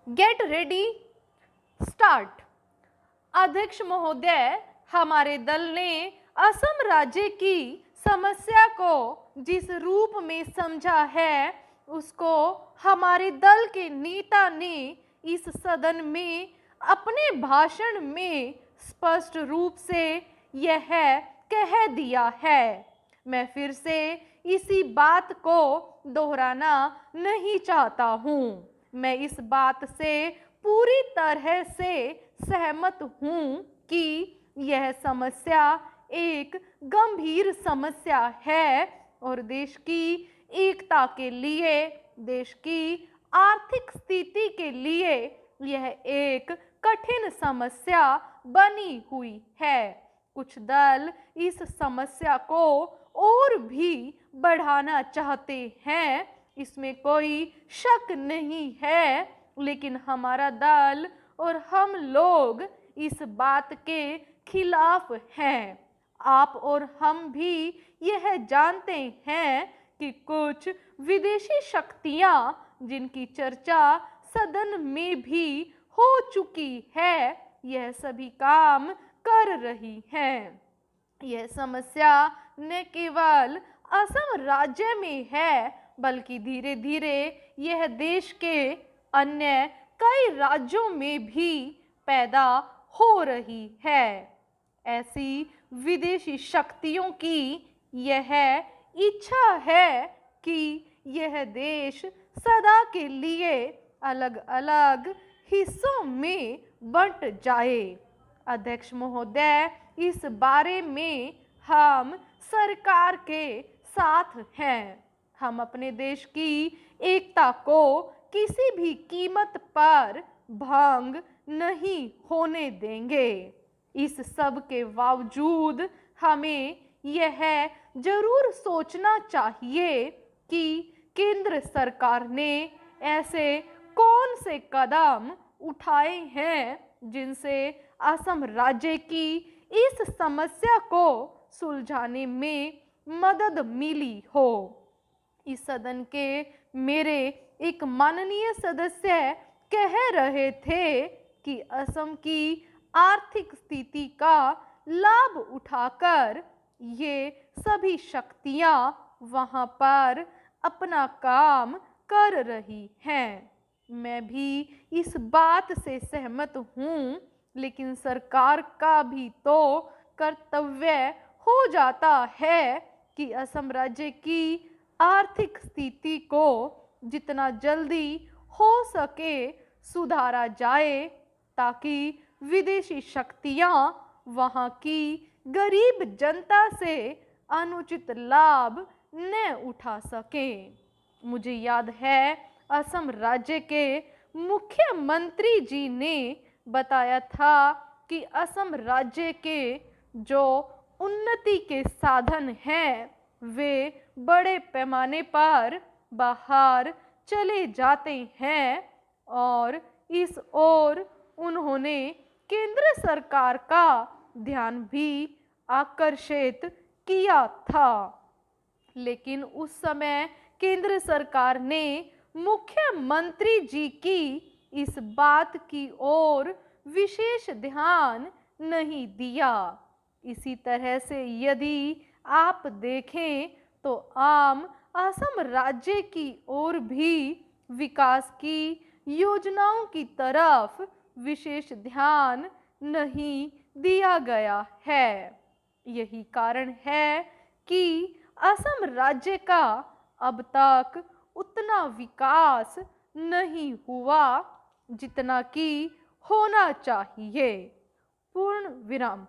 Get ready, start. अध्यक्ष महोदय, हमारे दल ने असम राज्य की समस्या को जिस रूप में समझा है, उसको हमारे दल के नेता ने इस सदन में अपने भाषण में स्पष्ट रूप से यह कह दिया है। मैं फिर से इसी बात को दोहराना नहीं चाहता हूँ। मैं इस बात से पूरी तरह से सहमत हूँ कि यह समस्या एक गंभीर समस्या है और देश की एकता के लिए, देश की आर्थिक स्थिति के लिए यह एक कठिन समस्या बनी हुई है। कुछ दल इस समस्या को और भी बढ़ाना चाहते हैं, इसमें कोई शक नहीं है, लेकिन हमारा दल और हम लोग इस बात के खिलाफ हैं। आप और हम भी यह जानते हैं कि कुछ विदेशी शक्तियां, जिनकी चर्चा सदन में भी हो चुकी है, यह सभी काम कर रही हैं। यह समस्या न केवल असम राज्य में है, बल्कि धीरे धीरे यह देश के अन्य कई राज्यों में भी पैदा हो रही है। ऐसी विदेशी शक्तियों की यह इच्छा है कि यह देश सदा के लिए अलग अलग हिस्सों में बंट जाए। अध्यक्ष महोदय, इस बारे में हम सरकार के साथ हैं। हम अपने देश की एकता को किसी भी कीमत पर भंग नहीं होने देंगे। इस सब के बावजूद हमें यह जरूर सोचना चाहिए कि केंद्र सरकार ने ऐसे कौन से कदम उठाए हैं जिनसे असम राज्य की इस समस्या को सुलझाने में मदद मिली हो। इस सदन के मेरे एक माननीय सदस्य कह रहे थे कि असम की आर्थिक स्थिति का लाभ उठाकर ये सभी शक्तियां वहां पर अपना काम कर रही हैं। मैं भी इस बात से सहमत हूँ, लेकिन सरकार का भी तो कर्तव्य हो जाता है कि असम राज्य की आर्थिक स्थिति को जितना जल्दी हो सके सुधारा जाए, ताकि विदेशी शक्तियां वहां की गरीब जनता से अनुचित लाभ न उठा सकें। मुझे याद है, असम राज्य के मुख्यमंत्री जी ने बताया था कि असम राज्य के जो उन्नति के साधन हैं, वे बड़े पैमाने पर बाहर चले जाते हैं और इस ओर उन्होंने केंद्र सरकार का ध्यान भी आकर्षित किया था। लेकिन उस समय केंद्र सरकार ने मुख्यमंत्री जी की इस बात की ओर विशेष ध्यान नहीं दिया। इसी तरह से यदि आप देखें तो आम असम राज्य की ओर भी विकास की योजनाओं की तरफ विशेष ध्यान नहीं दिया गया है। यही कारण है कि असम राज्य का अब तक उतना विकास नहीं हुआ जितना कि होना चाहिए। पूर्ण विराम।